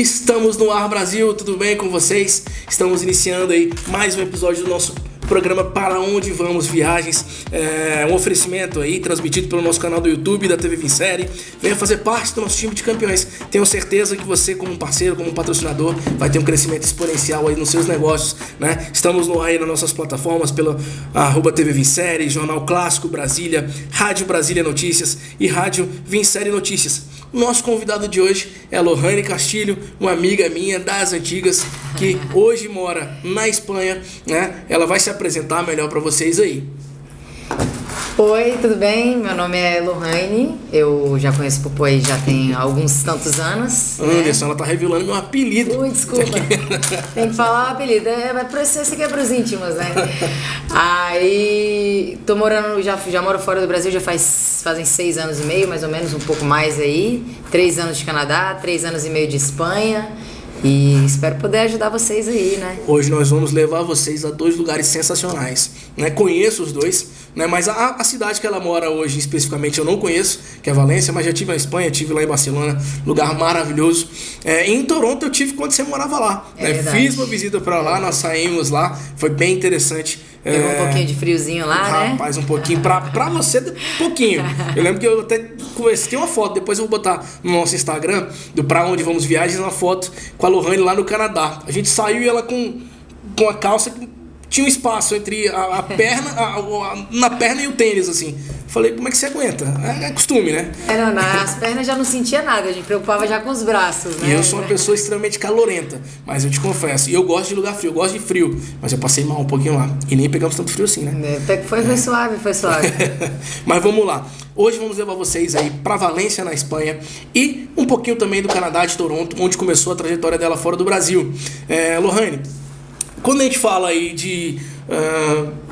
Estamos no ar, Brasil, tudo bem com vocês? Estamos iniciando aí mais um episódio do nosso programa Para Onde Vamos Viagens, um oferecimento aí transmitido pelo nosso canal do YouTube da TV Vincere. Venha fazer parte do nosso time de campeões. Tenho certeza que você, como um parceiro, como um patrocinador, vai ter um crescimento exponencial aí nos seus negócios, né? Estamos no ar aí nas nossas plataformas pela @TV Vincere, Jornal Clássico Brasília, Rádio Brasília Notícias e Rádio Vincere Notícias. O nosso convidado de hoje é a Lohane Castilho, uma amiga minha das antigas, que hoje mora na Espanha, né? Ela vai se apresentar melhor para vocês aí. Oi, tudo bem? Meu nome é Lohane, eu já conheço o Popô aí já tem alguns tantos anos. Anderson, né? Ela tá revelando meu apelido. Ui, desculpa. Tem que falar o apelido, mas esse aqui é pros íntimos, né? Aí, tô morando, já moro fora do Brasil, fazem 6 anos e meio, mais ou menos, um pouco mais aí. 3 anos de Canadá, 3 anos e meio de Espanha. E espero poder ajudar vocês aí, né? Hoje nós vamos levar vocês a 2 lugares sensacionais, né? Conheço os dois, né? Mas a cidade que ela mora hoje, especificamente, eu não conheço, que é Valência, mas já tive na Espanha, tive lá em Barcelona, lugar maravilhoso. Em Toronto eu tive quando você morava lá, né? Fiz uma visita pra lá, nós saímos lá, foi bem interessante. Pegou um pouquinho de friozinho lá, né? Rapaz, um pouquinho. Pra você, um pouquinho. Eu lembro que eu até tem uma foto, depois eu vou botar no nosso Instagram, do Pra Onde Vamos Viagens, uma foto com a Lohane lá no Canadá. A gente saiu e ela com a calça que tinha um espaço entre a perna, na perna e o tênis, assim. Falei, como é que você aguenta? É costume, né? Não, nas pernas já não sentia nada, a gente preocupava já com os braços, né? E eu sou uma pessoa extremamente calorenta, mas eu te confesso, e eu gosto de lugar frio, eu gosto de frio, mas eu passei mal um pouquinho lá, e nem pegamos tanto frio assim, né? Até que foi suave. Mas vamos lá, hoje vamos levar vocês aí pra Valência, na Espanha, e um pouquinho também do Canadá, de Toronto, onde começou a trajetória dela fora do Brasil. Lohane, quando a gente fala aí de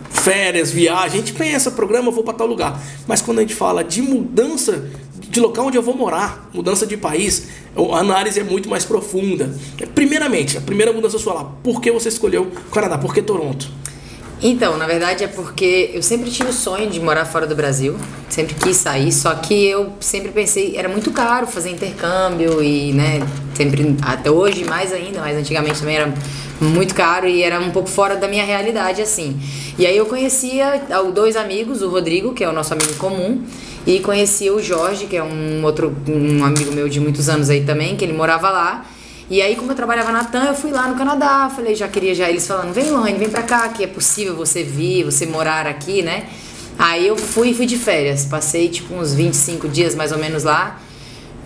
férias, viagem, a gente pensa, programa, eu vou para tal lugar. Mas quando a gente fala de mudança de local onde eu vou morar, mudança de país, a análise é muito mais profunda. Primeiramente, a primeira mudança sua lá, por que você escolheu o Canadá? Por que Toronto? Então, na verdade é porque eu sempre tive o sonho de morar fora do Brasil, sempre quis sair, só que eu sempre pensei, era muito caro fazer intercâmbio e, né, sempre, até hoje mais ainda, mas antigamente também era muito caro e era um pouco fora da minha realidade, assim. E aí eu conhecia 2 amigos, o Rodrigo, que é o nosso amigo comum, e conhecia o Jorge, que é um amigo meu de muitos anos aí também, que ele morava lá. E aí, como eu trabalhava na TAM, eu fui lá no Canadá, falei, eles falando, vem Lohane, vem pra cá, que é possível você vir, você morar aqui, né? Aí eu fui de férias, passei tipo uns 25 dias mais ou menos lá,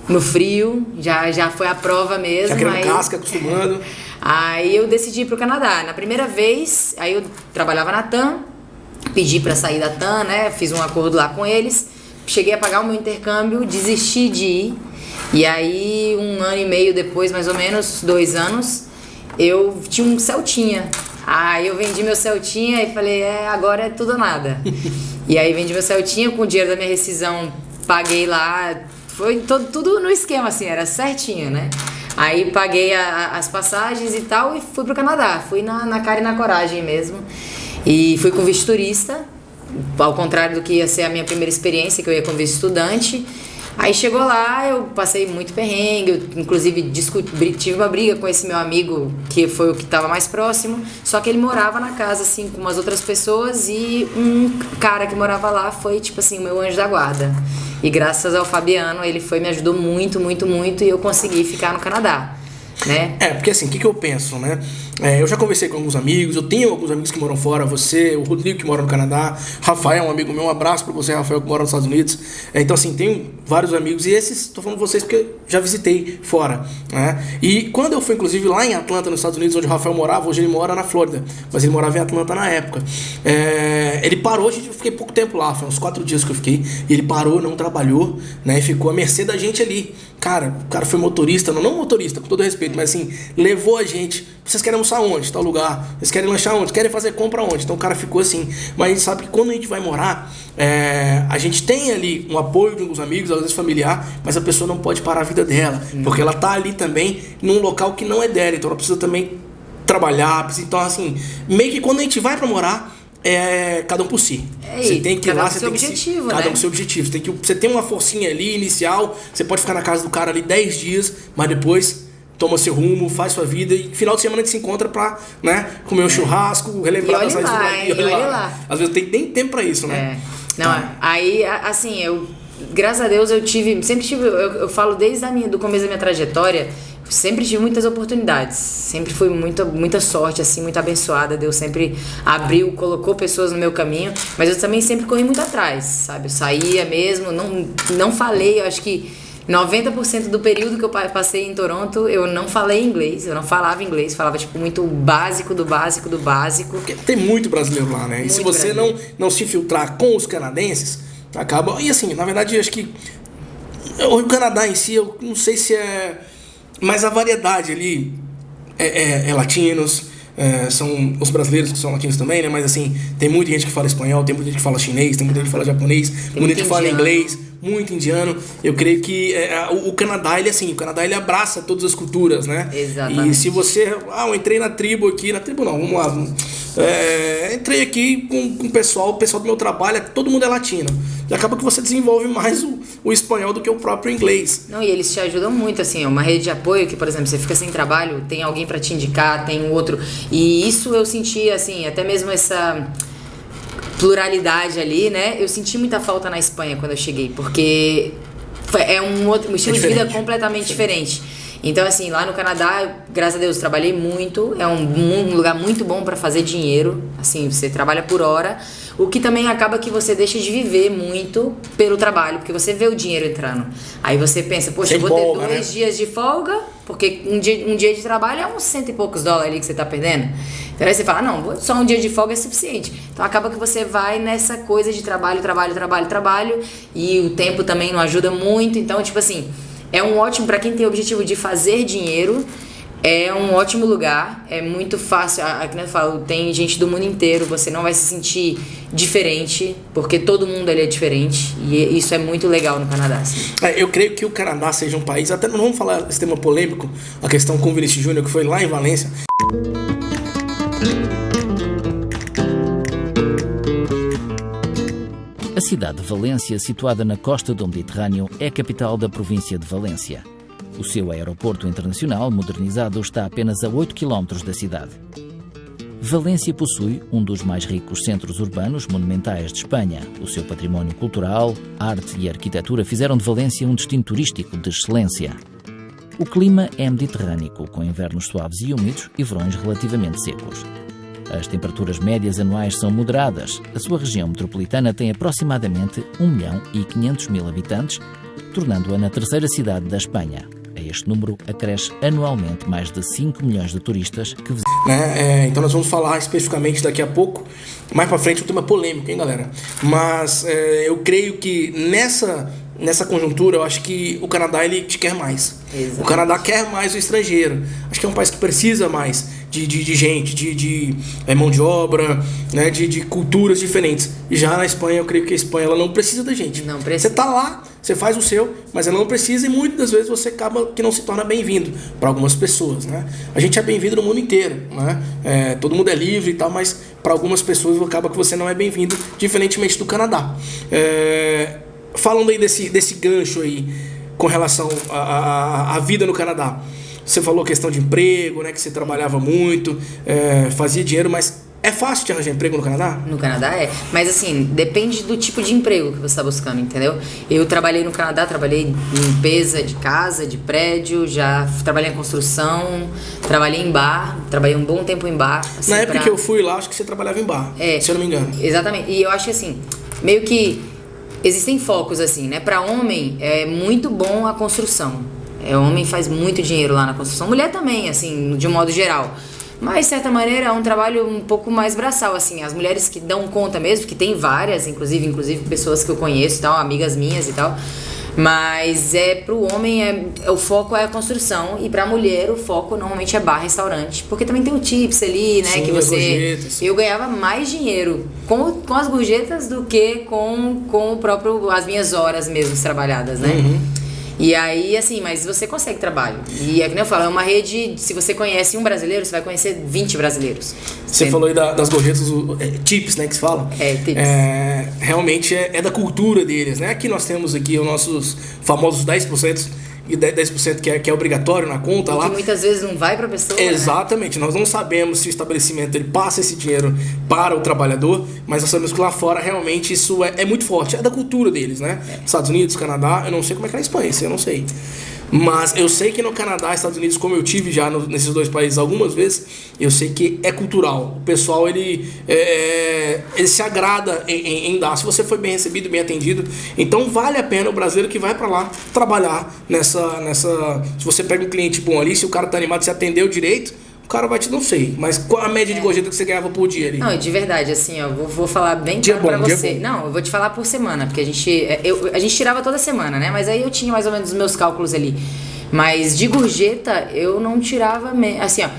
no frio, já foi a prova mesmo. Já querendo casca, acostumando. Aí eu decidi ir pro Canadá. Na primeira vez, aí eu trabalhava na TAM, pedi pra sair da TAM, né? Fiz um acordo lá com eles, cheguei a pagar o meu intercâmbio, desisti de ir. E aí, 1 ano e meio depois, mais ou menos, 2 anos, eu tinha um Celtinha. Aí eu vendi meu Celtinha e falei, agora é tudo ou nada. E aí vendi meu Celtinha, com o dinheiro da minha rescisão, paguei lá, foi tudo no esquema, assim, era certinho, né? Aí paguei as passagens e tal e fui pro Canadá. Fui na cara e na coragem mesmo. E fui com visto turista, ao contrário do que ia ser a minha primeira experiência, que eu ia com visto estudante. Aí chegou lá, eu passei muito perrengue, eu, inclusive tive uma briga com esse meu amigo, que foi o que estava mais próximo, só que ele morava na casa, assim, com umas outras pessoas e um cara que morava lá foi, tipo assim, o meu anjo da guarda. E graças ao Fabiano, ele me ajudou muito, muito, muito e eu consegui ficar no Canadá, né? Porque assim, o que eu penso, né? Eu já conversei com alguns amigos, eu tenho alguns amigos que moram fora, você, o Rodrigo que mora no Canadá, Rafael, um amigo meu, um abraço pra você, Rafael, que mora nos Estados Unidos. Então assim, tenho vários amigos e esses, tô falando vocês porque já visitei fora, né? E quando eu fui, inclusive, lá em Atlanta, nos Estados Unidos, onde o Rafael morava, hoje ele mora na Flórida, mas ele morava em Atlanta na época. Ele parou, eu fiquei pouco tempo lá, foi uns 4 dias que eu fiquei, e ele parou, não trabalhou, né? E ficou à mercê da gente ali. Cara, o cara foi motorista, não motorista, com todo respeito, mas assim, levou a gente. Vocês querem almoçar onde? Tal lugar. Vocês querem lanchar onde? Querem fazer compra onde? Então o cara ficou assim. Mas a gente sabe que quando a gente vai morar, a gente tem ali um apoio de alguns amigos, às vezes familiar, mas a pessoa não pode parar a vida dela, porque ela tá ali também num local que não é dela, então ela precisa também trabalhar. Então assim, meio que quando a gente vai pra morar, cada um por si. Você tem que ir lá, você tem que cada um com seu objetivo. Você tem uma forcinha ali inicial, você pode ficar na casa do cara ali 10 dias, mas depois toma seu rumo, faz sua vida e final de semana a gente se encontra pra, né, comer um churrasco, relembrar das raízes do Brasil. E olha lá. Às vezes não tem nem tempo pra isso, né? Não, aí, assim, graças a Deus sempre tive, eu falo desde do começo da minha trajetória, sempre tive muitas oportunidades, sempre fui muita sorte, assim, muito abençoada. Deus sempre colocou pessoas no meu caminho, mas eu também sempre corri muito atrás, sabe? Eu saía mesmo, não falei, eu acho que 90% do período que eu passei em Toronto, eu não falei inglês, eu não falava inglês, falava tipo muito básico do básico do básico. Porque tem muito brasileiro lá, né? E se você não se infiltrar com os canadenses, acaba... E assim, na verdade, eu acho que o Canadá em si, eu não sei se é... Mas a variedade ali é latinos, são os brasileiros que são latinos também, né? Mas assim, tem muita gente que fala espanhol, tem muita gente que fala chinês, tem muita gente que fala japonês, muita gente que fala inglês, muito indiano. Eu creio que o Canadá, o Canadá ele abraça todas as culturas, né? Exatamente. E se você... eu entrei na tribo aqui, vamos lá. Entrei aqui com o pessoal do meu trabalho, todo mundo é latino. E acaba que você desenvolve mais o espanhol do que o próprio inglês. Não, e eles te ajudam muito, assim, uma rede de apoio que, por exemplo, você fica sem trabalho, tem alguém pra te indicar, tem outro. E isso eu senti, assim, até mesmo essa pluralidade ali, né? Eu senti muita falta na Espanha quando eu cheguei, porque é um estilo de vida completamente diferente. Então, assim, lá no Canadá, graças a Deus, trabalhei muito. É um lugar muito bom para fazer dinheiro. Assim, você trabalha por hora. O que também acaba que você deixa de viver muito pelo trabalho, porque você vê o dinheiro entrando. Aí você pensa, poxa, eu vou ter 2 dias de folga, porque um dia de trabalho é uns $100 e poucos ali que você tá perdendo. Então aí você fala, não, só um dia de folga é suficiente. Então acaba que você vai nessa coisa de trabalho, e o tempo também não ajuda muito. Então, tipo assim, é um ótimo, para quem tem o objetivo de fazer dinheiro, é um ótimo lugar, é muito fácil, como eu falo, tem gente do mundo inteiro, você não vai se sentir diferente, porque todo mundo ali é diferente, e isso é muito legal no Canadá. Assim. Eu creio que o Canadá seja um país, até não vamos falar esse tema polêmico, a questão com o Vinícius Júnior, que foi lá em Valência. A cidade de Valência, situada na costa do Mediterrâneo, é a capital da província de Valência. O seu aeroporto internacional, modernizado, está apenas a 8 km da cidade. Valência possui um dos mais ricos centros urbanos monumentais de Espanha. O seu património cultural, arte e arquitetura fizeram de Valência um destino turístico de excelência. O clima é mediterrâneo, com invernos suaves e úmidos e verões relativamente secos. As temperaturas médias anuais são moderadas. A sua região metropolitana tem aproximadamente 1.500.000 habitantes, tornando-a na terceira cidade da Espanha. A este número acresce anualmente mais de 5 milhões de turistas que visitam. Então nós vamos falar especificamente daqui a pouco, mais pra frente, um tema polêmico, hein, galera? Mas eu creio que nessa conjuntura, eu acho que o Canadá, ele te quer mais. Exato. O Canadá quer mais o estrangeiro. Acho que é um país que precisa mais de gente, de mão de obra, né, de culturas diferentes. E já na Espanha, eu creio que a Espanha ela não precisa da gente. Não precisa. Você tá lá, você faz o seu, mas ela não precisa, e muitas das vezes você acaba que não se torna bem-vindo para algumas pessoas, né? A gente é bem-vindo no mundo inteiro, né? Todo mundo é livre e tal, mas para algumas pessoas acaba que você não é bem-vindo, diferentemente do Canadá. Falando aí desse gancho aí com relação à vida no Canadá. Você falou questão de emprego, né? Que você trabalhava muito, fazia dinheiro, mas é fácil de arranjar emprego no Canadá? No Canadá é, mas assim, depende do tipo de emprego que você está buscando, entendeu? Eu trabalhei no Canadá, trabalhei em limpeza de casa, de prédio, já trabalhei em construção, trabalhei em bar, trabalhei um bom tempo em bar. Assim, na época que eu fui lá, acho que você trabalhava em bar, se eu não me engano. Exatamente, e eu acho que assim, meio que existem focos assim, né? Para homem é muito bom a construção. Homem faz muito dinheiro lá na construção. Mulher também, assim, de um modo geral. Mas, de certa maneira, é um trabalho um pouco mais braçal, assim. As mulheres que dão conta mesmo, que tem várias, inclusive pessoas que eu conheço e tal, amigas minhas e tal. Mas pro homem, o foco é a construção. E pra mulher, o foco normalmente é bar, restaurante. Porque também tem o tips ali, né? Sim, que você... gorjetas. Eu ganhava mais dinheiro com as gorjetas do que com as minhas horas mesmo trabalhadas, né? Uhum. E aí, assim, mas você consegue trabalho. E é que nem eu falo, é uma rede, se você conhece um brasileiro, você vai conhecer 20 brasileiros. Você falou aí das gorjetas, tips, né, que se fala? Tips. Realmente é da cultura deles, né? Aqui nós temos aqui os nossos famosos 10%, e 10% que é obrigatório na conta lá. Que muitas vezes não vai para a pessoa. Exatamente, né? Nós não sabemos se o estabelecimento ele passa esse dinheiro para o trabalhador, mas nós sabemos que lá fora realmente isso é muito forte, é da cultura deles, né? Estados Unidos, Canadá, eu não sei como é que é na Espanha, isso eu não sei. Mas eu sei que no Canadá, Estados Unidos, como eu tive já nesses dois países algumas vezes, eu sei que é cultural. O pessoal, ele se agrada em dar. Se você foi bem recebido, bem atendido, então vale a pena o brasileiro que vai pra lá trabalhar nessa... Se você pega um cliente bom ali, se o cara tá animado, se atendeu direito, o cara vai te, não sei, mas qual a média de gorjeta que você ganhava por dia ali? Não, de verdade, assim, ó, vou falar bem dia claro bom, pra você. Dia bom. Não, eu vou te falar por semana, porque a gente tirava toda semana, né? Mas aí eu tinha mais ou menos os meus cálculos ali. Mas de gorjeta, eu não tirava, assim, ó.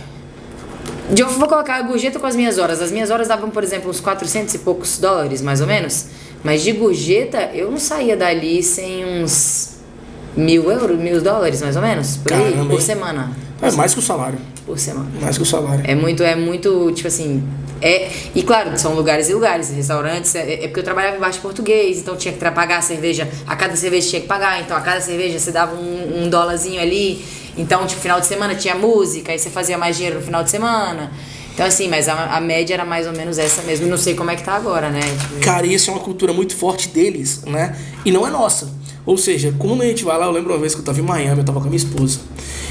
Eu vou colocar a gorjeta com as minhas horas. As minhas horas davam, por exemplo, uns 400 e poucos dólares, mais ou menos. Mas de gorjeta, eu não saía dali sem uns $1.000, mais ou menos, por aí, Caramba, por hein? semana. É mais que o salário. Por semana. Mais que o salário. É muito, tipo assim. E claro, são lugares e lugares, restaurantes. É porque eu trabalhava em bar de português, então tinha que pagar a cerveja. A cada cerveja tinha que pagar, então a cada cerveja você dava um dólarzinho ali. Então, tipo, final de semana tinha música, aí você fazia mais dinheiro no final de semana. Então, assim, mas a média era mais ou menos essa mesmo. Não sei como é que tá agora, né? Tipo... Cara, isso é uma cultura muito forte deles, né? E não é nossa. Ou seja, quando a gente vai lá, eu lembro uma vez que eu tava em Miami, eu tava com a minha esposa.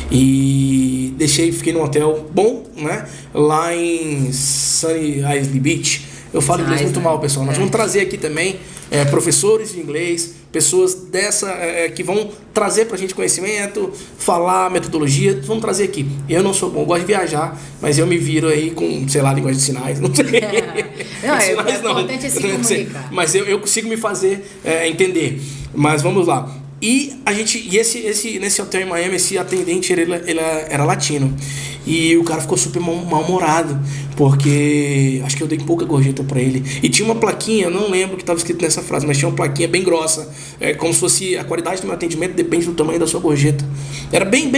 E fiquei num hotel bom, né? Lá em Sunny Isle Beach. Eu falo inglês muito mal, pessoal. Nós vamos trazer aqui também professores de inglês, pessoas que vão trazer pra gente conhecimento, falar metodologia, vamos trazer aqui. Eu não sou bom, eu gosto de viajar, mas eu me viro aí com, sei lá, linguagem de sinais, não sei. Não, sinais, é importante se comunicar. Mas eu consigo me fazer entender. Mas vamos lá. E nesse hotel em Miami, esse atendente ele era latino. E o cara ficou super mal-humorado, porque acho que eu dei pouca gorjeta pra ele. E tinha uma plaquinha, eu não lembro o que estava escrito nessa frase, mas tinha uma plaquinha bem grossa. Como se fosse a qualidade do meu atendimento depende do tamanho da sua gorjeta. Era bem.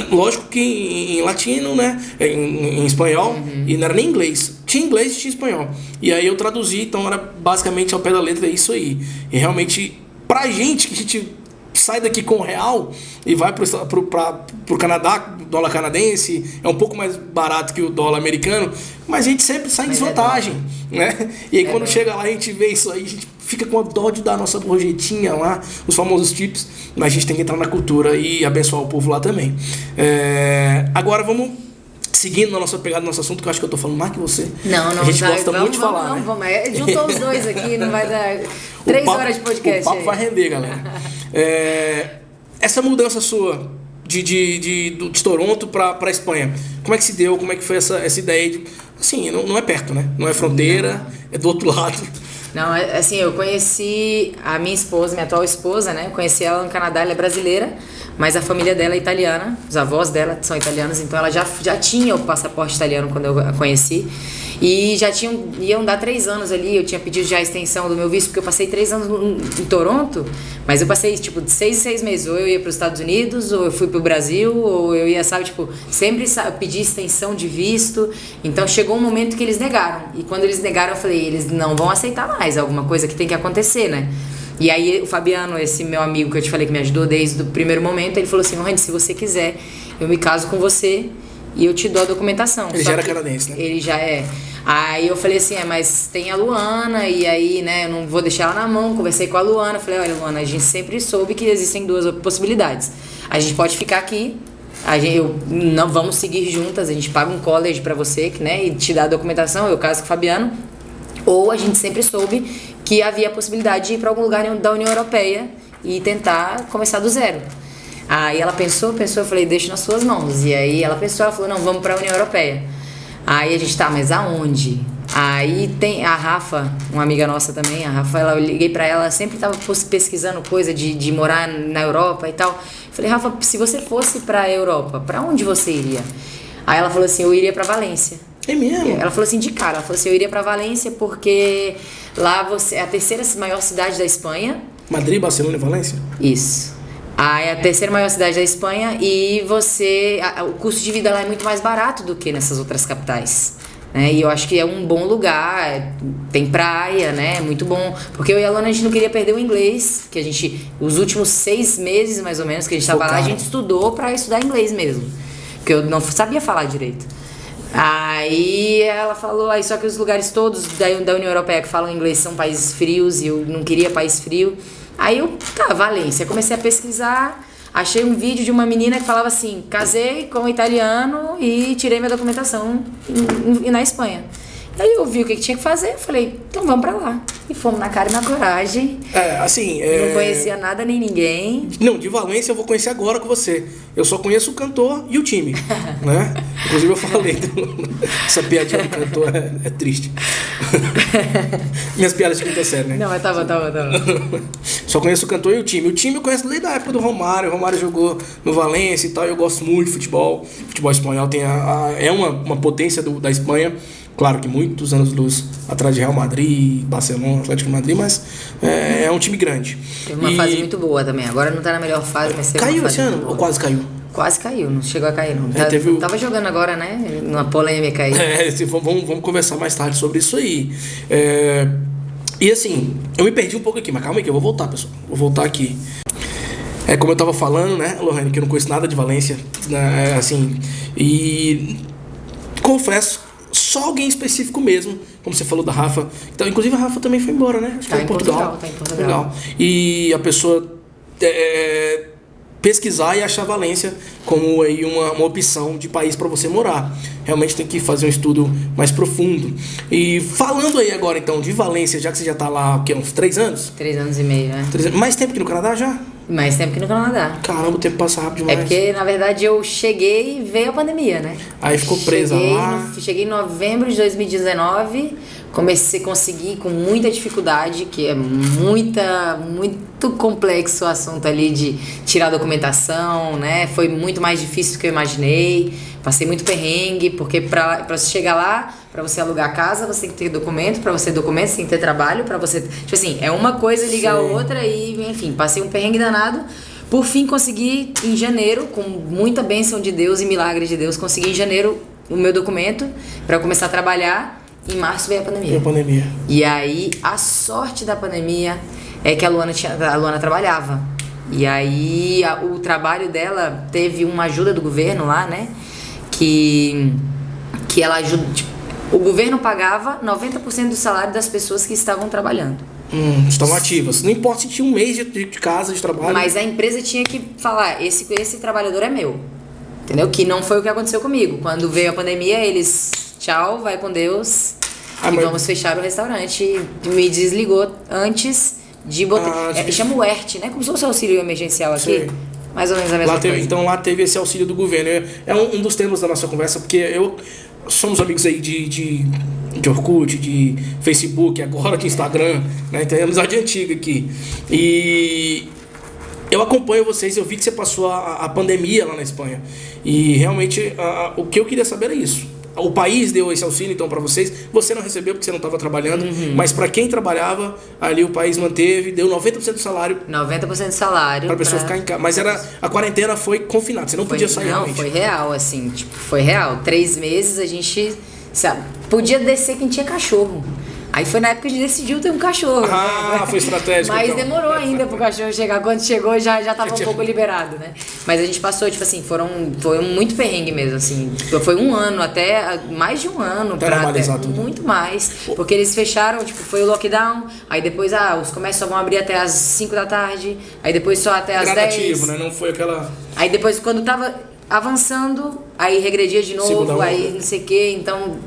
Lógico que em latino, né? Em espanhol, e não era nem inglês. Tinha inglês e tinha espanhol. E aí eu traduzi, então era basicamente ao pé da letra isso aí. E realmente, pra gente, que a gente sai daqui com o real e vai pro Canadá, dólar canadense, é um pouco mais barato que o dólar americano, mas a gente sempre sai em desvantagem, né? E aí quando chega lá a gente vê isso aí, a gente fica com a dó de dar a nossa gorjetinha lá, os famosos tips, mas a gente tem que entrar na cultura e abençoar o povo lá também. Agora vamos seguindo na nossa pegada, no nosso assunto, que eu acho que eu tô falando mais que você. Não, a gente gosta muito de falar, não, né? Vamos. Juntou os dois aqui, não vai dar 3 horas de podcast. O papo vai render, galera. Essa mudança sua de Toronto pra Espanha, como é que se deu? Como é que foi essa ideia de... Assim, não é perto, né? Não é fronteira, é do outro lado. Não, assim, eu conheci a minha esposa, minha atual esposa, né? Eu conheci ela no Canadá, ela é brasileira, mas a família dela é italiana, os avós dela são italianos, então ela já tinha o passaporte italiano quando eu a conheci. E iam dar 3 anos ali, eu tinha pedido já a extensão do meu visto, porque eu passei 3 anos em Toronto, mas eu passei, tipo, de 6 em 6 meses, ou eu ia para os Estados Unidos, ou eu fui para o Brasil, ou eu ia, sabe, tipo, sempre pedi extensão de visto. Então chegou um momento que eles negaram, e quando eles negaram eu falei, eles não vão aceitar mais, alguma coisa que tem que acontecer, né? E aí o Fabiano, esse meu amigo que eu te falei que me ajudou desde o primeiro momento, ele falou assim, Randy, se você quiser, eu me caso com você e eu te dou a documentação. Ele já era canadense, né? Ele já é. Aí eu falei assim, mas tem a Luana, e aí, né, eu não vou deixar ela na mão. Conversei com a Luana, falei, olha, Luana, a gente sempre soube que existem 2 possibilidades. A gente pode ficar aqui, não vamos seguir juntas, a gente paga um college pra você, né, e te dá a documentação, eu caso com o Fabiano. Ou a gente sempre soube que havia a possibilidade de ir pra algum lugar da União Europeia e tentar começar do zero. Aí ela pensou, eu falei, deixa nas suas mãos. E aí ela pensou, ela falou, não, vamos pra União Europeia. Aí a gente, tá, mas aonde? Aí tem a Rafa, uma amiga nossa também, a Rafa, eu liguei pra ela, sempre tava pesquisando coisa de morar na Europa e tal. Falei, Rafa, se você fosse pra Europa, pra onde você iria? Aí ela falou assim, eu iria pra Valência. É mesmo? Ela falou assim, de cara, ela falou assim, eu iria pra Valência porque lá é a 3ª maior cidade da Espanha. Madrid, Barcelona e Valência? Isso. É a 3ª maior cidade da Espanha e o custo de vida lá é muito mais barato do que nessas outras capitais. né? E eu acho que é um bom lugar, tem praia, né? Muito bom. Porque eu e a Luana, a gente não queria perder o inglês, que a gente, os últimos 6 meses, mais ou menos, que a gente estava lá, a gente estudou para estudar inglês mesmo. Porque eu não sabia falar direito. Aí ela falou, aí só que os lugares todos da União Europeia que falam inglês são países frios e eu não queria país frio. Aí eu, Valência, comecei a pesquisar, achei um vídeo de uma menina que falava assim, casei com um italiano e tirei minha documentação na Espanha. Aí eu vi o que tinha que fazer, falei, então vamos pra lá. E fomos na cara e na coragem. Não conhecia nada nem ninguém. Não, de Valência eu vou conhecer agora com você. Eu só conheço o cantor e o time, né? Inclusive eu falei, essa piadinha do cantor é triste. Minhas piadas de quinta série, né? Não, mas tava. Só conheço o cantor e o time. O time eu conheço desde a época do Romário. O Romário jogou no Valência e tal. Eu gosto muito de futebol. O futebol espanhol é uma potência da Espanha. Claro que muitos anos luz atrás de Real Madrid, Barcelona, Atlético de Madrid, mas é um time grande. Teve uma fase muito boa também. Agora não tá na melhor fase, mas teve caiu uma fase esse ano ou quase caiu? Quase caiu, não chegou a cair não. Tava jogando agora, né? Numa polêmica aí. Vamos conversar mais tarde sobre isso aí. E assim, eu me perdi um pouco aqui, mas calma aí que eu vou voltar, pessoal. Vou voltar aqui. Como eu tava falando, né, Lohane, que eu não conheço nada de Valência, né, assim, e confesso, só alguém específico mesmo, como você falou da Rafa. Então, inclusive a Rafa também foi embora, né? Acho que foi em Portugal. Tá em Portugal. Legal. E a pessoa pesquisar e achar Valência como aí uma opção de país para você morar. Realmente tem que fazer um estudo mais profundo. E falando aí agora então de Valência, já que você já tá lá, o quê? Uns 3 anos? 3 anos e meio, né? Mais tempo que no Canadá já? Mais tempo que no Canadá. Caramba, o tempo passa rápido demais. É porque, na verdade, eu cheguei e veio a pandemia, né? Aí ficou presa lá. Cheguei em novembro de 2019, comecei a conseguir com muita dificuldade, que é muito complexo o assunto ali de tirar a documentação, né? Foi muito mais difícil do que eu imaginei. Passei muito perrengue, porque pra você chegar lá, pra você alugar a casa, você tem que ter documento, pra você ter documento, você tem que ter trabalho, pra você... Tipo assim, é uma coisa ligar a outra e, enfim, passei um perrengue danado. Por fim, consegui em janeiro, com muita bênção de Deus e milagre de Deus, consegui em janeiro o meu documento pra eu começar a trabalhar. Em março veio a pandemia. E aí, a sorte da pandemia é que a Luana trabalhava. E aí, o trabalho dela teve uma ajuda do governo lá, né? Que ela ajuda, tipo, o governo pagava 90% do salário das pessoas que estavam trabalhando. Estavam ativas. Não importa se tinha um mês de casa de trabalho. Mas a empresa tinha que falar, esse trabalhador é meu. Entendeu? Que não foi o que aconteceu comigo. Quando veio a pandemia, eles, tchau, vai com Deus, vamos fechar o restaurante. Me desligou antes de botar... chama o ERT, né? Como se fosse auxílio emergencial aqui. Sim. Mais ou menos a mesma coisa. Então lá teve esse auxílio do governo. É um dos temas da nossa conversa, porque somos amigos aí de Orkut, de Facebook, agora de Instagram, né? Então é amizade antiga aqui. E eu acompanho vocês, eu vi que você passou a pandemia lá na Espanha. E realmente o que eu queria saber era isso. O país deu esse auxílio então para vocês. Você não recebeu porque você não estava trabalhando, mas para quem trabalhava, ali o país manteve, deu 90% do salário. 90% do salário. Para a pessoa ficar em casa. Mas a quarentena foi confinada, você não podia sair realmente. Não, foi real, assim, tipo, foi real. 3 meses a gente, sabe, podia descer quem tinha cachorro. Aí foi na época que a gente decidiu ter um cachorro. Foi estratégico. Mas então. Demorou ainda pro cachorro chegar. Quando chegou já tava um pouco liberado, né? Mas a gente passou, tipo assim, foi muito perrengue mesmo, assim. Foi um ano, até mais de um ano. Pra normalizar tudo. Muito mais. Porque eles fecharam, tipo, foi o lockdown. Aí depois, os comércios só vão abrir até as 5 da tarde. Aí depois só até as 10. Gradativo, né? Não foi aquela... Aí depois, quando tava avançando, aí regredia de novo, aí não sei o quê. Então...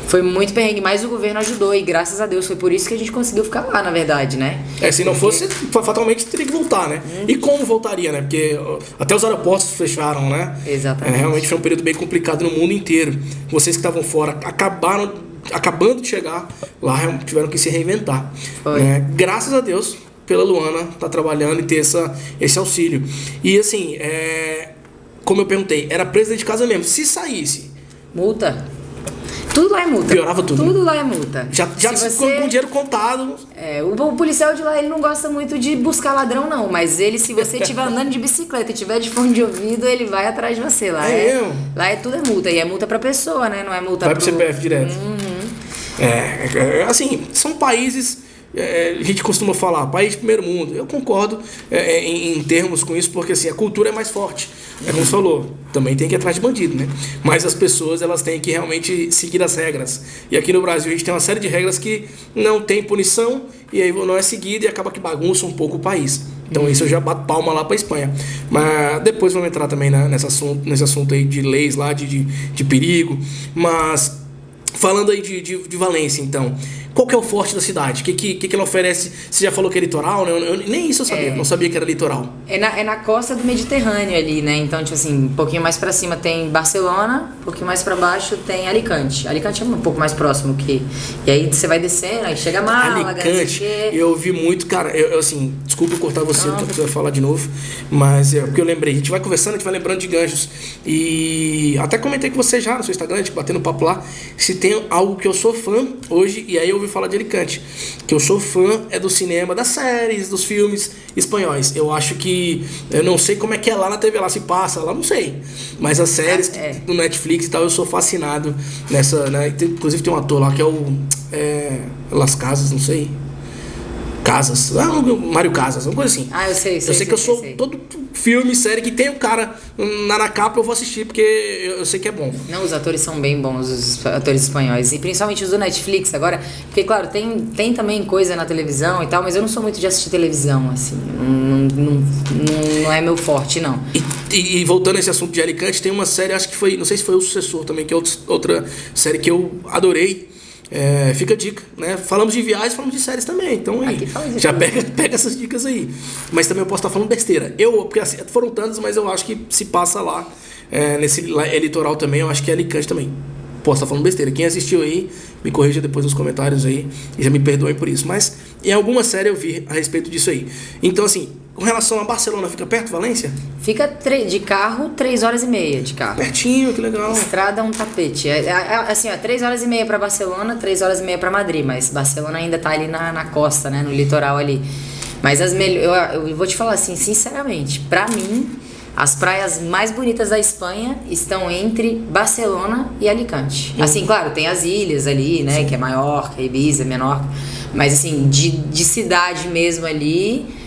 Foi muito perrengue, mas o governo ajudou e graças a Deus foi por isso que a gente conseguiu ficar lá, na verdade, né? Se não fosse, fatalmente teria que voltar, né? E como voltaria, né? Porque até os aeroportos fecharam, né? Exatamente. Realmente foi um período bem complicado no mundo inteiro. Vocês que estavam fora acabando de chegar lá, tiveram que se reinventar. Né? Graças a Deus, pela Luana, tá trabalhando e ter esse auxílio. E assim, como eu perguntei, era presa de casa mesmo. Se saísse... Multa. Tudo lá é multa. Piorava tudo. Tudo lá é multa. Já Se ficou com dinheiro contado. O policial de lá, ele não gosta muito de buscar ladrão, não. Mas ele, se você estiver andando de bicicleta e tiver de fone de ouvido, ele vai atrás de você. Lá tudo é multa. E é multa pra pessoa, né? Não é multa vai pro CPF direto. Assim, são países... a gente costuma falar, país de primeiro mundo. Eu concordo em termos com isso, porque assim, a cultura é mais forte. É como você falou, também tem que ir atrás de bandido, né? Mas as pessoas, elas têm que realmente seguir as regras. E aqui no Brasil a gente tem uma série de regras que não tem punição, e aí não é seguido e acaba que bagunça um pouco o país. Então isso eu já bato palma lá pra Espanha. Mas depois vamos entrar também nesse assunto aí de leis lá, de perigo. Mas falando aí de Valência, então, qual que é o forte da cidade? O que ela oferece? Você já falou que é litoral, né? Nem isso eu sabia, não sabia que era litoral. É na costa do Mediterrâneo ali, né? Então, tipo assim, um pouquinho mais pra cima tem Barcelona, um pouquinho mais pra baixo tem Alicante. Alicante é um pouco mais próximo que... E aí você vai descendo, aí chega Málaga, Alicante, eu ouvi muito, cara, eu assim, desculpa cortar você, não tô falar de novo, mas porque eu lembrei, a gente vai conversando, a gente vai lembrando de Ganjos. E até comentei com você já no seu Instagram, a gente batendo papo lá, se tem algo que eu sou fã hoje, e aí eu ouvi falar de Alicante, que eu sou fã do cinema, das séries, dos filmes espanhóis. Eu acho que, eu não sei como é que é lá na TV, lá se passa, lá não sei, mas as séries do Netflix e tal, eu sou fascinado nessa, né? Inclusive tem um ator lá que é o Las Casas, não sei, Mário Casas, uma coisa assim. Eu sei. Eu sei que eu sou todo filme, série que tem um cara na capa, eu vou assistir porque eu sei que é bom. Não, os atores são bem bons, os atores espanhóis, e principalmente os do Netflix agora, porque claro, tem também coisa na televisão e tal, mas eu não sou muito de assistir televisão, assim, não é meu forte, não. E voltando a esse assunto de Alicante, tem uma série, acho que foi, não sei se foi o Sucessor também, que é outra série que eu adorei. Fica a dica, né? Falamos de viagens, falamos de séries também. Então aí, já pega essas dicas aí. Mas também eu posso estar falando besteira. Porque assim, foram tantas, mas eu acho que se passa lá, nesse litoral também, eu acho que é Alicante também. Posso estar falando besteira. Quem assistiu aí, me corrija depois nos comentários aí e já me perdoem por isso. Mas em alguma série eu vi a respeito disso aí. Então assim, com relação a Barcelona, fica perto, Valência? Fica de carro, 3h30 de carro. Pertinho, que legal. Estrada, um tapete. Assim, 3h30 para Barcelona, 3h30 para Madrid, mas Barcelona ainda tá ali na costa, né, no litoral ali. Mas eu vou te falar assim, sinceramente, para mim, as praias mais bonitas da Espanha estão entre Barcelona e Alicante. Assim, claro, tem as ilhas ali, né, que é Maiorca, Ibiza, Menorca, mas assim, de cidade mesmo ali...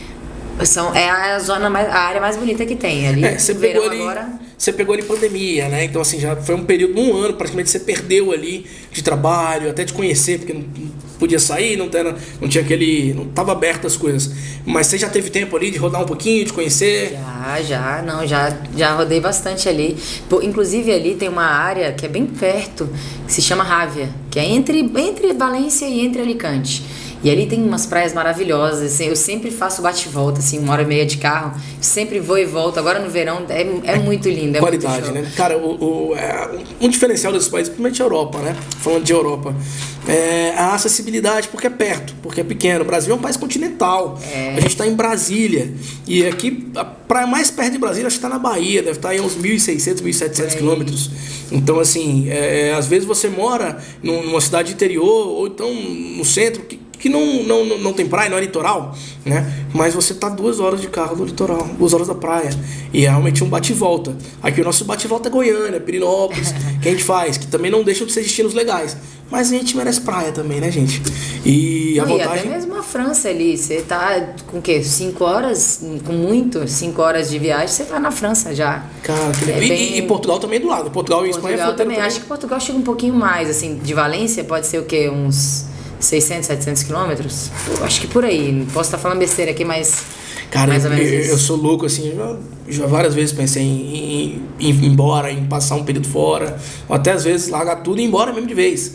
É a área mais bonita que tem ali. Você pegou ali pandemia, né? Então assim, já foi um período, um ano praticamente, você perdeu ali de trabalho, até de conhecer, porque não podia sair, não tinha aquele, não estava aberto as coisas. Mas você já teve tempo ali de rodar um pouquinho, de conhecer? Já rodei bastante ali. Inclusive ali tem uma área que é bem perto, que se chama Rávia, que é entre Valência e entre Alicante. E ali tem umas praias maravilhosas, assim, eu sempre faço bate-volta, assim, 1h30 de carro, sempre vou e volto. Agora no verão é muito lindo, qualidade, muito né? Cara, um diferencial desses países, principalmente a Europa, né? Falando de Europa, a acessibilidade, porque é perto, porque é pequeno. O Brasil é um país continental. A gente está em Brasília. E aqui, a praia mais perto de Brasília, acho que está na Bahia, deve estar aí uns 1.600, 1.700 quilômetros. Então, assim, às vezes você mora numa cidade interior, ou então no centro, que não tem praia, não é litoral, né? Mas você tá 2 horas de carro do litoral, 2 horas da praia. E é realmente um bate e volta. Aqui o nosso bate e volta é Goiânia, Pirinópolis, que a gente faz, que também não deixam de ser destinos legais. Mas a gente merece praia também, né, gente? E a vantagem... até mesmo a França ali, você tá com o quê? 5 horas? Com muito, 5 horas de viagem, você tá na França já. Cara, e Portugal também do lado. Portugal e Espanha também. Acho que Portugal chega um pouquinho mais, assim, de Valência pode ser o quê? Uns 600, 700 quilômetros? Acho que por aí. Posso estar falando besteira aqui, mas... Cara, eu sou louco, assim, já várias vezes pensei em ir embora, em passar um período fora, ou até às vezes largar tudo e ir embora mesmo de vez.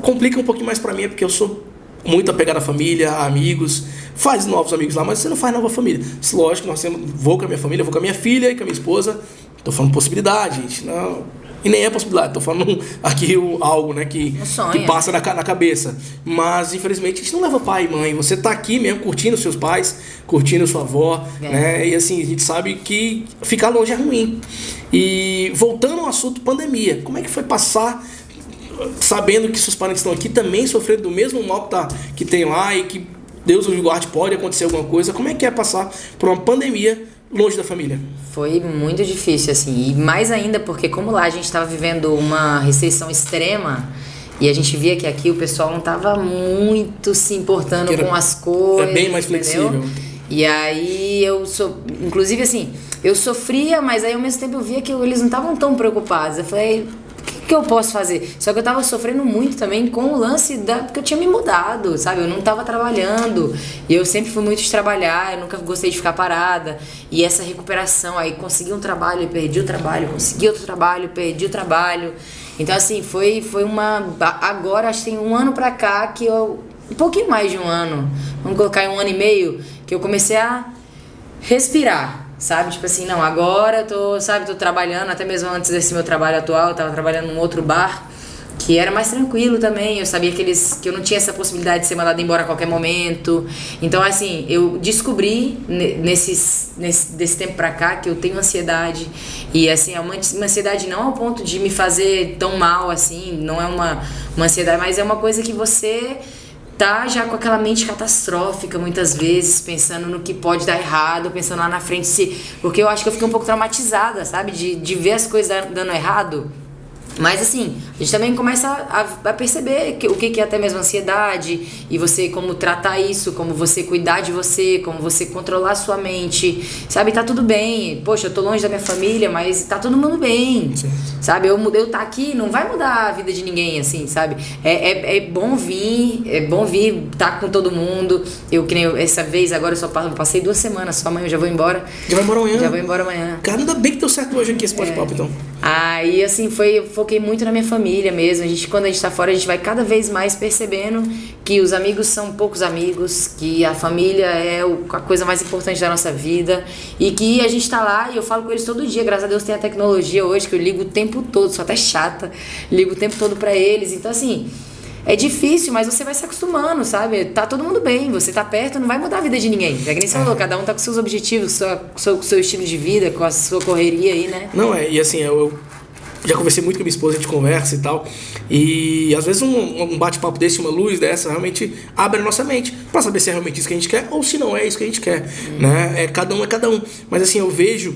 Complica um pouquinho mais pra mim, porque eu sou muito apegado à família, a amigos, faz novos amigos lá, mas você não faz nova família. Lógico, vou com a minha família, vou com a minha filha e com a minha esposa, tô falando possibilidade, gente, não... E nem é possibilidade, tô falando aqui algo, né, que passa na cabeça. Mas, infelizmente, a gente não leva pai e mãe. Você tá aqui mesmo curtindo seus pais, curtindo sua avó, né? E assim, a gente sabe que ficar longe é ruim. E voltando ao assunto pandemia, como é que foi passar sabendo que seus parentes estão aqui, também sofrendo do mesmo mal que tem lá e que Deus o guarde, pode acontecer alguma coisa. Como é que é passar por uma pandemia longe da família? Foi muito difícil, assim, e mais ainda porque como lá a gente estava vivendo uma restrição extrema e a gente via que aqui o pessoal não estava muito se importando com as coisas. É bem mais flexível. Entendeu? E aí inclusive assim, eu sofria, mas aí ao mesmo tempo eu via que eles não estavam tão preocupados. Eu falei, o que eu posso fazer? Só que eu tava sofrendo muito também com o lance porque eu tinha me mudado, sabe? Eu não tava trabalhando. E eu sempre fui muito de trabalhar, eu nunca gostei de ficar parada. E essa recuperação, aí consegui um trabalho, perdi o trabalho, consegui outro trabalho, perdi o trabalho. Então assim, foi uma... Agora, acho que tem um ano pra cá que eu... Um pouquinho mais de um ano, vamos colocar em 1 ano e meio, que eu comecei a respirar. Sabe, tipo assim, não, agora eu tô trabalhando, até mesmo antes desse meu trabalho atual, eu tava trabalhando num outro bar, que era mais tranquilo também, eu sabia que eu não tinha essa possibilidade de ser mandado embora a qualquer momento. Então, assim, eu descobri desse tempo pra cá que eu tenho ansiedade, e assim, é uma ansiedade não ao ponto de me fazer tão mal, assim, não é uma ansiedade, mas é uma coisa que você... tá já com aquela mente catastrófica muitas vezes, pensando no que pode dar errado, pensando lá na frente, porque eu acho que eu fiquei um pouco traumatizada, sabe, de ver as coisas dando errado. Mas assim, a gente também começa a perceber o que é até mesmo ansiedade, e você como tratar isso, como você cuidar de você, como você controlar a sua mente, sabe, tá tudo bem. Poxa, eu tô longe da minha família, mas tá todo mundo bem, sim. Sabe, eu tá aqui, não vai mudar a vida de ninguém, assim, sabe, é bom vir tá com todo mundo. Que nem essa vez, agora eu só passei 2 semanas, só amanhã eu já vou embora. Já vai embora amanhã? Já vou embora amanhã. Cara, ainda bem que deu certo hoje aqui esse bate-papo, então. Aí, assim, foquei muito na minha família mesmo. Quando a gente tá fora, a gente vai cada vez mais percebendo que os amigos são poucos amigos, que a família é a coisa mais importante da nossa vida, e que a gente tá lá, e eu falo com eles todo dia. Graças a Deus tem a tecnologia hoje, que eu ligo o tempo todo, sou até chata, ligo o tempo todo pra eles. Então, assim, é difícil, mas você vai se acostumando, sabe? Tá todo mundo bem, você tá perto, não vai mudar a vida de ninguém. Já que nem você falou, cada um tá com seus objetivos, com seu estilo de vida, com a sua correria aí, né? Não, e assim, eu já conversei muito com a minha esposa, a gente conversa e tal, e às vezes um bate-papo desse, uma luz dessa, realmente abre a nossa mente pra saber se é realmente isso que a gente quer ou se não é isso que a gente quer, né? Cada um. Mas assim, eu vejo,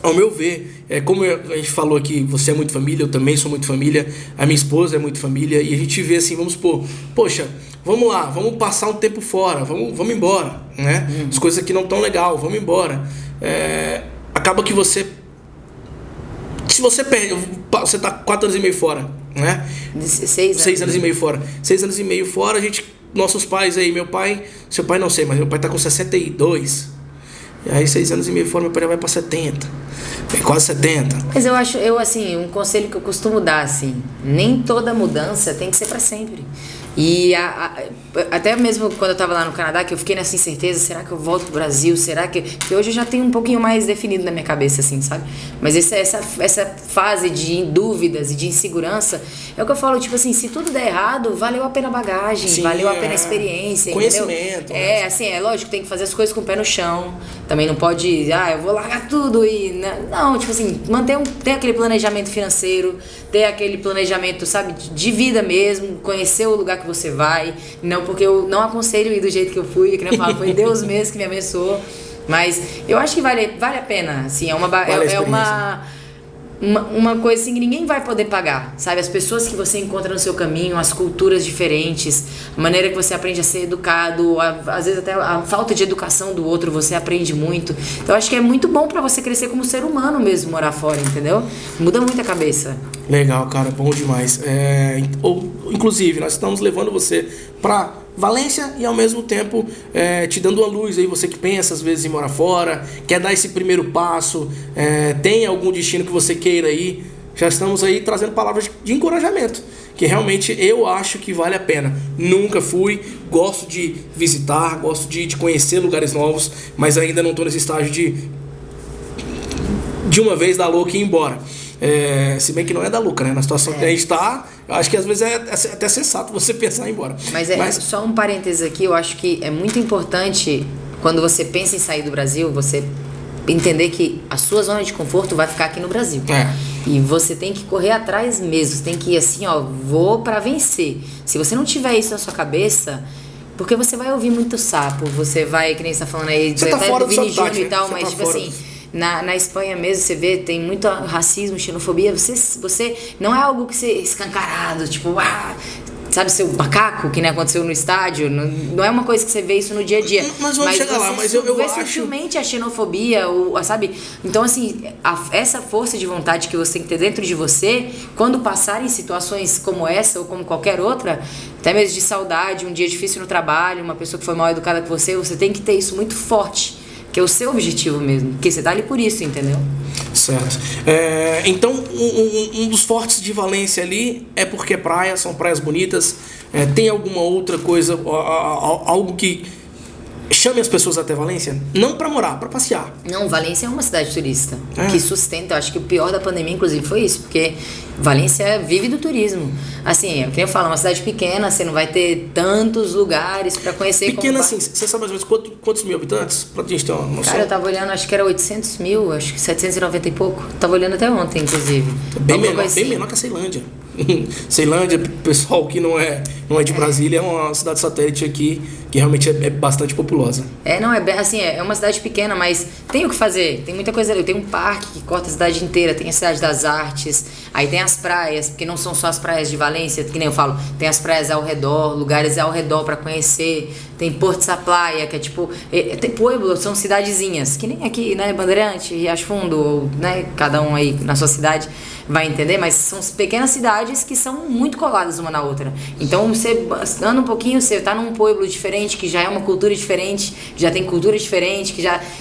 ao meu ver, como a gente falou aqui, você é muito família, eu também sou muito família, a minha esposa é muito família, e a gente vê assim, vamos supor, poxa, vamos lá, vamos passar um tempo fora, vamos embora, né? As coisas aqui não tão legal, vamos embora. Acaba que se você perde, você tá 4 anos e meio fora, né? 6 anos e meio fora. 6 anos e meio fora, nossos pais aí, seu pai não sei, mas meu pai tá com 62. E aí 6 anos e meio fora, meu pai vai pra 70. Quase 70. Mas eu acho, assim, um conselho que eu costumo dar, assim, nem toda mudança tem que ser pra sempre. E até mesmo quando eu tava lá no Canadá, que eu fiquei nessa incerteza, será que eu volto pro Brasil? Será que hoje eu já tenho um pouquinho mais definido na minha cabeça, assim, sabe? Mas essa fase de dúvidas e de insegurança é o que eu falo, tipo assim, se tudo der errado, valeu a pena a bagagem, sim, valeu a pena a experiência, conhecimento, entendeu? Assim, é lógico, tem que fazer as coisas com o pé no chão. Também não pode, eu vou largar tudo e... Não, tipo assim, ter aquele planejamento financeiro, ter aquele planejamento, sabe, de vida mesmo, conhecer o lugar que você vai. Não, porque eu não aconselho ir do jeito que eu fui, que nem eu falo, foi Deus mesmo que me abençoou. Mas eu acho que vale a pena, assim, uma coisa assim que ninguém vai poder pagar, sabe? As pessoas que você encontra no seu caminho, as culturas diferentes, a maneira que você aprende a ser educado, às vezes até a falta de educação do outro, você aprende muito. Então eu acho que é muito bom pra você crescer como ser humano mesmo, morar fora, entendeu? Muda muito a cabeça. Legal, cara, bom demais. Inclusive, nós estamos levando você pra Valência e ao mesmo tempo te dando uma luz aí, você que pensa às vezes em morar fora, quer dar esse primeiro passo, tem algum destino que você queira aí, já estamos aí trazendo palavras de encorajamento, que realmente eu acho que vale a pena. Nunca fui, gosto de visitar, gosto de conhecer lugares novos, mas ainda não estou nesse estágio de uma vez dar louca e ir embora. Se bem que não é da louca, né? Na situação que a gente tá, eu acho que às vezes é até sensato você pensar em ir embora. Mas só um parênteses aqui, eu acho que é muito importante, quando você pensa em sair do Brasil, você entender que a sua zona de conforto vai ficar aqui no Brasil. E você tem que correr atrás mesmo. Você tem que ir assim, ó, vou pra vencer. Se você não tiver isso na sua cabeça, porque você vai ouvir muito sapo, você vai, que nem você tá falando aí, Você tá até fora do do Vini seu Júnior e tal, você mas tá tipo fora. assim, na Espanha mesmo, você vê, tem muito racismo, xenofobia, você não é algo que você escancarado, tipo, sabe, seu macaco, que nem aconteceu no estádio, não é uma coisa que você vê isso no dia a dia. Mas vamos chegar lá, mas eu vê acho... sutilmente a xenofobia, sabe? Então, assim, essa força de vontade que você tem que ter dentro de você, quando passar em situações como essa ou como qualquer outra, até mesmo de saudade, um dia difícil no trabalho, uma pessoa que foi mal educada com você tem que ter isso muito forte, que é o seu objetivo mesmo, porque você tá ali por isso, entendeu? Certo. Então, um dos fortes de Valência ali é porque são praias bonitas. Tem alguma outra coisa, algo que chame as pessoas até Valência? Não para morar, para passear. Não, Valência é uma cidade turista que sustenta. Eu acho que o pior da pandemia, inclusive, foi isso, porque Valência vive do turismo. Assim, como eu falo, é uma cidade pequena, você não vai ter tantos lugares para conhecer. Pequena assim, você sabe mais ou menos quantos mil habitantes? Pra gente ter uma noção. Cara, eu tava olhando, acho que era 800 mil, acho que 790 e pouco. Tava olhando até ontem, inclusive. Bem menor que a Ceilândia. Ceilândia, pessoal que não é de Brasília, é uma cidade satélite aqui que realmente é bastante populosa. É uma cidade pequena, mas tem o que fazer, tem muita coisa ali. Tem um parque que corta a cidade inteira, tem a Cidade das Artes, aí tem as praias, porque não são só as praias de Valência, que nem eu falo, tem as praias ao redor, lugares ao redor para conhecer, tem Porto da Praia, que é tipo, tem pueblos, são cidadezinhas, que nem aqui, né, Bandeirante, Riacho Fundo, ou, né, cada um aí na sua cidade vai entender, mas são pequenas cidades que são muito coladas uma na outra. Então você anda um pouquinho, você tá num pueblo diferente, que já é uma cultura diferente, já tem cultura diferente,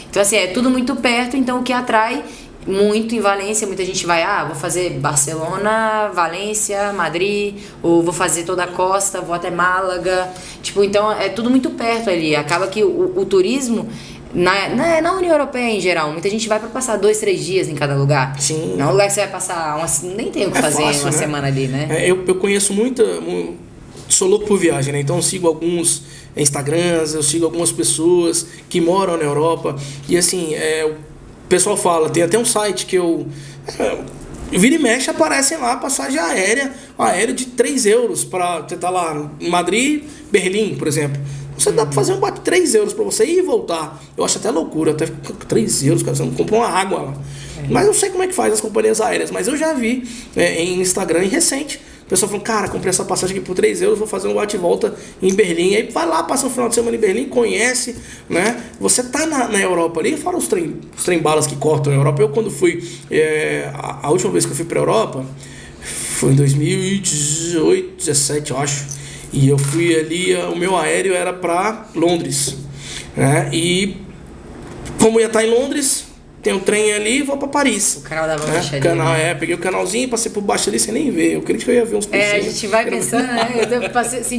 então assim, é tudo muito perto, então o que atrai muito em Valência, muita gente vai, vou fazer Barcelona, Valência, Madrid, ou vou fazer toda a costa, vou até Málaga, tipo, então é tudo muito perto ali, acaba que o turismo na União Europeia em geral, muita gente vai para passar 2-3 dias em cada lugar. Sim. Não é um lugar que você vai passar nem tem o que fazer fácil, uma né? semana ali, né? Eu conheço sou louco por viagem, né? Então eu sigo alguns Instagrams, eu sigo algumas pessoas que moram na Europa e assim, o pessoal fala, tem até um site que vira e mexe, aparecem lá passagem aérea de 3 euros para você estar lá em Madrid, Berlim, por exemplo. Você dá pra fazer um bate 3 euros pra você ir e voltar. Eu acho até loucura, até 3 euros, cara, você não compra uma água lá. Mas eu sei como é que faz as companhias aéreas, mas eu já vi em Instagram, em recente, o pessoal falando, cara, comprei essa passagem aqui por 3 euros, vou fazer um bate e volta em Berlim. Aí vai lá, passa um final de semana em Berlim, conhece, né? Você tá na Europa ali, fora os trem-balas que cortam a Europa. Eu quando fui, a última vez que eu fui pra Europa, foi em 2018, 2017, eu acho. E eu fui ali, o meu aéreo era para Londres, né? E como ia estar em Londres, tem um trem ali, vou para Paris. O canal da Mancha ali, canal, né? Peguei o canalzinho, passei por baixo ali sem nem ver. Eu queria que eu ia ver uns peixinhos. A gente vai pensando, né? Eu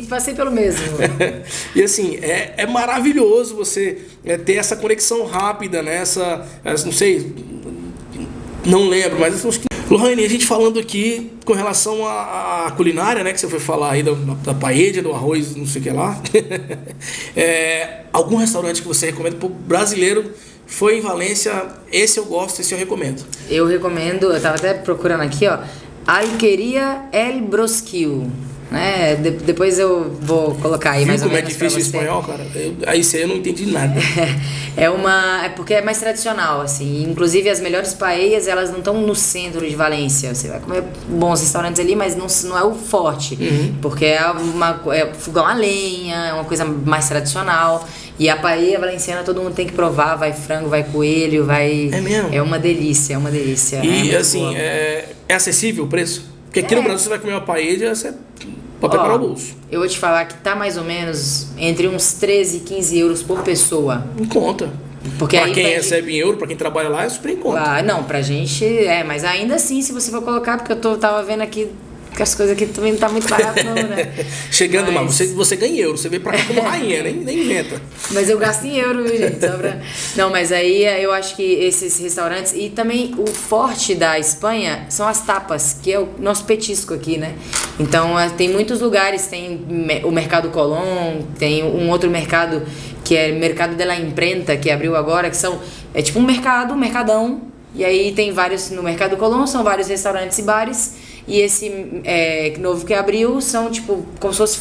passei pelo mesmo. E assim, é maravilhoso você ter essa conexão rápida, né? Não sei, não lembro, mas acho que Lohane, a gente falando aqui com relação à culinária, né? Que você foi falar aí da paella, do arroz, não sei o que lá. Algum restaurante que você recomenda para o brasileiro? Foi em Valência, esse eu gosto, esse eu recomendo. Eu recomendo, eu tava até procurando aqui, ó, Alqueria El Brosquil, né? Depois eu vou colocar aí mais ou menos. Como é difícil o espanhol, cara? Isso aí eu não entendi nada. É porque é mais tradicional, assim. Inclusive as melhores paellas, elas não estão no centro de Valência. Você vai comer bons restaurantes ali, mas não é o forte. Uhum. Porque é fogão a lenha, é uma coisa mais tradicional. E a paella valenciana todo mundo tem que provar, vai frango, vai coelho, vai... É mesmo? É uma delícia, é uma delícia. E assim, é acessível o preço? Porque aqui no Brasil você vai comer uma paella, você pode preparar o bolso. Eu vou te falar que tá mais ou menos entre uns 13 e 15 euros por pessoa. Em conta. Porque pra aí quem recebe em euro, pra quem trabalha lá, é super em conta. Não, pra gente mas ainda assim, se você for colocar, porque eu tava vendo aqui que as coisas aqui também não tá muito barato não, né? Chegando lá, você ganha euro, você veio pra cá como rainha, nem inventa. Mas eu gasto em euro, viu, gente? Não, mas aí eu acho que esses restaurantes, e também o forte da Espanha são as tapas, que é o nosso petisco aqui, né? Então tem muitos lugares, tem o Mercado Colón, tem um outro mercado que é Mercado de la Imprenta, que abriu agora, que é tipo um mercadão, E aí tem vários, no Mercado Colón, são vários restaurantes e bares. E esse novo que abriu são tipo, como se fosse...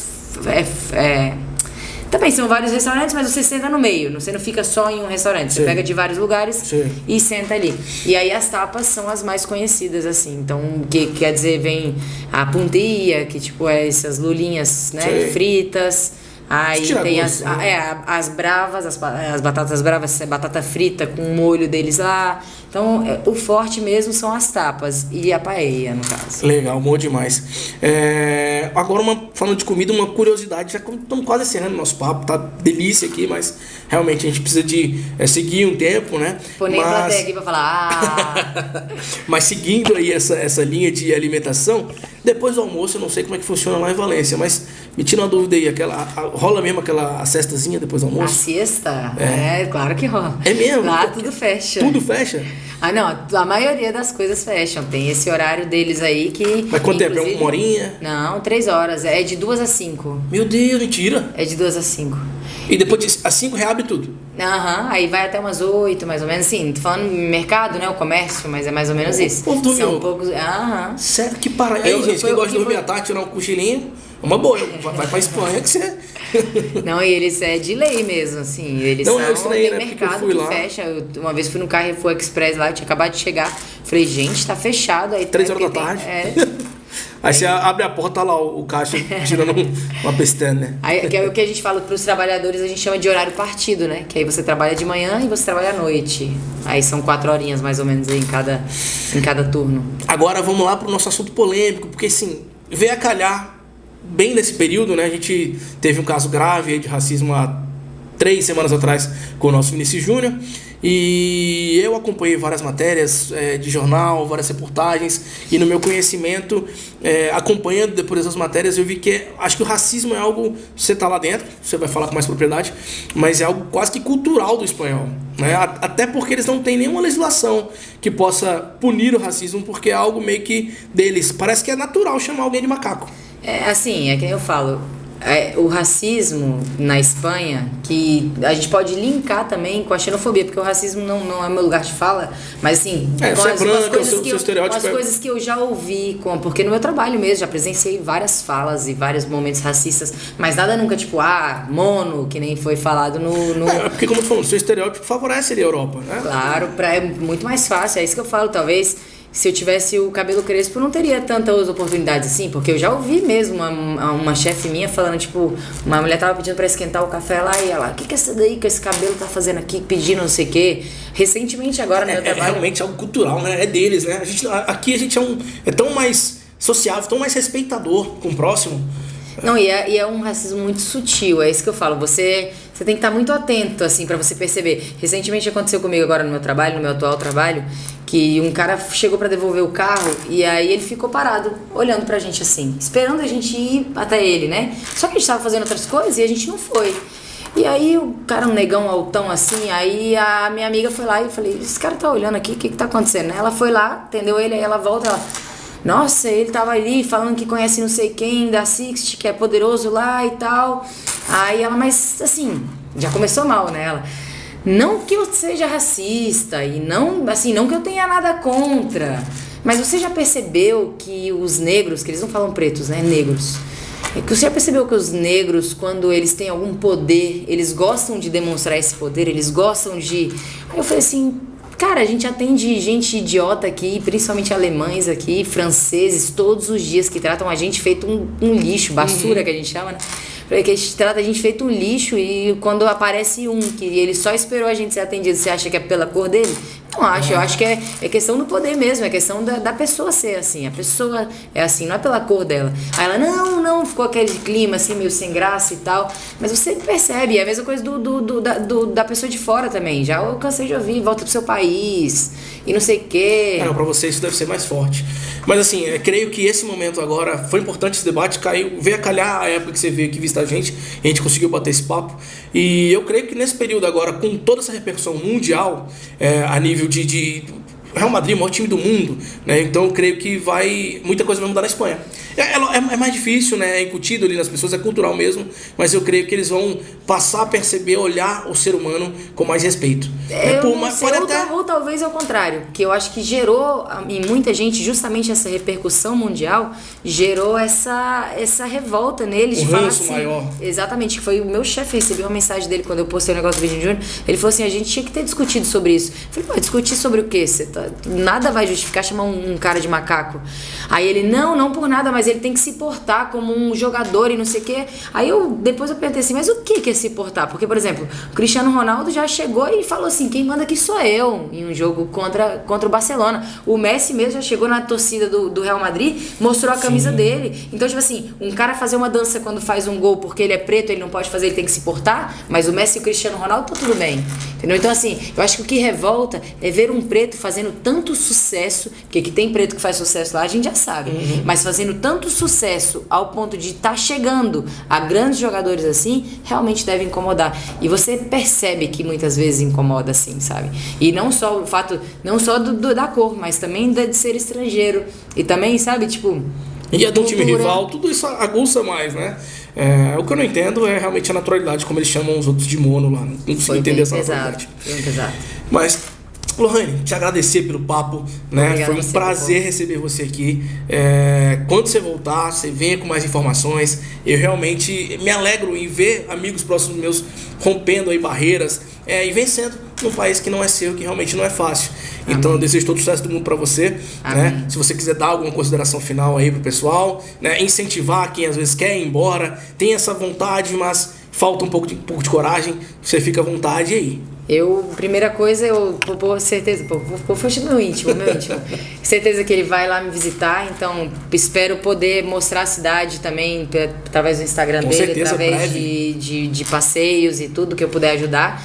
também são vários restaurantes, mas você senta no meio, você não fica só em um restaurante, você pega de vários lugares e senta ali. E aí as tapas são as mais conhecidas, assim, então, que quer dizer, vem a puntia, que tipo é essas lulinhas, né, fritas. Aí tem as bravas, as batatas bravas, batata frita com o molho deles lá. Então, o forte mesmo são as tapas e a paella, no caso. Legal, bom demais. Agora, falando de comida, uma curiosidade. Já estamos quase encerrando nosso papo, tá delícia aqui, mas realmente a gente precisa de seguir um tempo, né? Pô, nem a plateia aqui pra falar. Mas seguindo aí essa linha de alimentação, depois do almoço, eu não sei como é que funciona lá em Valência, mas me tira uma dúvida aí, rola mesmo aquela cestazinha depois do almoço? A siesta? Claro que rola. É mesmo? Lá tudo fecha. Tudo fecha? Não, a maioria das coisas fecham. Tem esse horário deles aí que... Mas quanto tempo? É uma horinha? Não, 3 horas. É de 2 às 5. Meu Deus, mentira. É de 2 às 5. E depois às 5 reabre tudo? Aí vai até umas 8, mais ou menos. Assim, tô falando mercado, né? O comércio, mas é mais ou menos isso. São poucos... Sério, que parada. Aí, gente, quem gosta de dormir à tarde, tirar um cochilinho... Uma boa, vai pra Espanha que você... Não, e eles é de lei mesmo, assim. Eles não, são eu estranhei, tem né? mercado que lá. Fecha. Uma vez fui no Carrefour Express lá, eu tinha acabado de chegar. Falei, gente, tá fechado. Aí 3 horas da tarde. Aí você abre a porta, tá lá o caixa tirando uma pestana, né? Aí, que é o que a gente fala pros trabalhadores, a gente chama de horário partido, né? Que aí você trabalha de manhã e você trabalha à noite. Aí são 4 horinhas mais ou menos aí em cada turno. Agora vamos lá pro nosso assunto polêmico, porque assim, veio a calhar bem nesse período, né? A gente teve um caso grave de racismo há 3 semanas atrás com o nosso Vinícius Júnior. E eu acompanhei várias matérias de jornal, várias reportagens, e no meu conhecimento, acompanhando depois essas matérias, eu vi que acho que o racismo é algo, você tá lá dentro, você vai falar com mais propriedade, mas é algo quase que cultural do espanhol, né? Até porque eles não têm nenhuma legislação que possa punir o racismo, porque é algo meio que deles. Parece que é natural chamar alguém de macaco. Assim, é que nem eu falo, o racismo na Espanha, que a gente pode linkar também com a xenofobia, porque o racismo não é meu lugar de fala, mas assim, com as coisas que eu já ouvi, porque no meu trabalho mesmo, já presenciei várias falas e vários momentos racistas, mas nada nunca tipo, mono, que nem foi falado no... Porque como tu falou, o seu estereótipo favorece ali a Europa, né? Claro, é muito mais fácil, é isso que eu falo, talvez... Se eu tivesse o cabelo crespo, eu não teria tantas oportunidades assim, porque eu já ouvi mesmo uma chefe minha falando, tipo, uma mulher tava pedindo pra esquentar o café lá e ela, o que essa daí que esse cabelo tá fazendo aqui, pedindo não sei o quê. Recentemente agora no meu trabalho... É realmente algo cultural, né? É deles, né? Aqui a gente é tão mais sociável, tão mais respeitador com o próximo. Não, e é um racismo muito sutil, é isso que eu falo, você tem que estar muito atento, assim, pra você perceber. Recentemente aconteceu comigo agora no meu trabalho, no meu atual trabalho, que um cara chegou pra devolver o carro e aí ele ficou parado, olhando pra gente assim, esperando a gente ir até ele, né? Só que a gente tava fazendo outras coisas e a gente não foi. E aí o cara, um negão altão assim, aí a minha amiga foi lá e eu falei, esse cara tá olhando aqui, o que tá acontecendo? Ela foi lá, atendeu ele, aí ela volta, ela... Nossa, ele tava ali falando que conhece não sei quem da Sixt, que é poderoso lá e tal. Aí ela, mas assim, já começou mal, né? Ela, não que eu seja racista e não, assim, não que eu tenha nada contra, mas você já percebeu que os negros, que eles não falam pretos, né? Negros. É que você já percebeu que os negros, quando eles têm algum poder, eles gostam de demonstrar esse poder, eles gostam de... Aí eu falei assim... Cara, a gente atende gente idiota aqui, principalmente alemães aqui, franceses, todos os dias, que tratam a gente feito um lixo, basura que a gente chama, né? Que a gente trata a gente feito um lixo e quando aparece que ele só esperou a gente ser atendido, você acha que é pela cor dele? Não acho, eu acho que é questão do poder mesmo, é questão da pessoa ser assim, a pessoa é assim, não é pela cor dela. Aí ela, não, ficou aquele clima assim, meio sem graça e tal, mas você percebe, é a mesma coisa da pessoa de fora também, já eu cansei de ouvir, volta pro seu país e não sei o quê. Não, pra você isso deve ser mais forte. Mas assim, creio que esse momento agora, foi importante esse debate, veio a calhar a época que você veio aqui visitar a gente conseguiu bater esse papo, e eu creio que nesse período agora, com toda essa repercussão mundial, a nível de Real Madrid, o maior time do mundo, né? Então eu creio que muita coisa vai mudar na Espanha. É mais difícil, né? É incutido ali nas pessoas, é cultural mesmo, mas eu creio que eles vão passar a perceber, olhar o ser humano com mais respeito. Ou talvez ao contrário, que eu acho que gerou em muita gente justamente essa repercussão mundial, gerou essa revolta neles de falar assim, maior. Exatamente, que foi o meu chefe, recebi uma mensagem dele quando eu postei o negócio do Virgínia Júnior, ele falou assim, a gente tinha que ter discutido sobre isso. Eu falei, discutir sobre o quê? Nada vai justificar chamar um cara de macaco. Aí ele, não por nada, mas ele tem que se portar como um jogador e não sei o quê. Aí depois eu perguntei assim, mas o que é se portar? Porque, por exemplo, o Cristiano Ronaldo já chegou e falou assim, quem manda aqui sou eu, em um jogo contra o Barcelona. O Messi mesmo já chegou na torcida do Real Madrid, mostrou a camisa dele. Então, tipo assim, um cara fazer uma dança quando faz um gol porque ele é preto, ele não pode fazer, ele tem que se portar, mas o Messi e o Cristiano Ronaldo tá tudo bem. Entendeu? Então, assim, eu acho que o que revolta é ver um preto fazendo tanto sucesso, porque que tem preto que faz sucesso lá, a gente já sabe, mas fazendo tanto sucesso ao ponto de estar chegando a grandes jogadores assim, realmente deve incomodar. E você percebe que muitas vezes incomoda assim, sabe? E não só o fato, não só da cor, mas também de ser estrangeiro. E também, sabe, tipo... E é de um time rival, tudo isso aguça mais, né? O que eu não entendo é realmente a naturalidade, como eles chamam os outros de mono lá. Não consigo entender essa naturalidade. Foi bem pesado. Mas, Lohane, te agradecer pelo papo, né? Obrigada. Foi um prazer receber você aqui. Quando você voltar, você venha com mais informações. Eu realmente me alegro em ver amigos próximos meus rompendo aí barreiras e vencendo num país que não é seu, que realmente não é fácil. Amém. Então eu desejo todo o sucesso do mundo para você, né? Se você quiser dar alguma consideração final aí pro pessoal, né? Incentivar quem às vezes quer ir embora, tem essa vontade, mas falta um pouco de coragem, você fica à vontade aí. Primeira coisa, por certeza, foi meu íntimo. Certeza que ele vai lá me visitar, então espero poder mostrar a cidade também, através do Instagram dele, através de passeios e tudo que eu puder ajudar.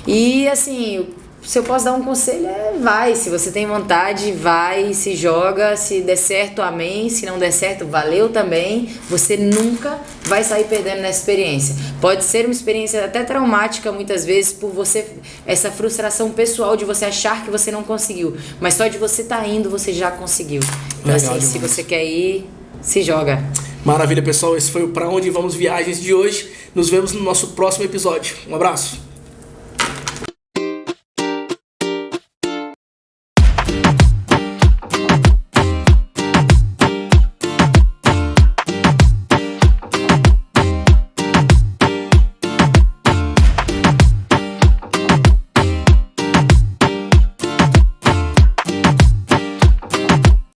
E assim, se eu posso dar um conselho, vai. Se você tem vontade, vai, se joga. Se der certo, amém. Se não der certo, valeu também. Você nunca vai sair perdendo nessa experiência. Pode ser uma experiência até traumática muitas vezes por você, essa frustração pessoal de você achar que você não conseguiu. Mas só de você estar indo, você já conseguiu. Então assim, se você quer ir, se joga. Maravilha, pessoal. Esse foi o Pra Onde Vamos Viagens de hoje. Nos vemos no nosso próximo episódio. Um abraço.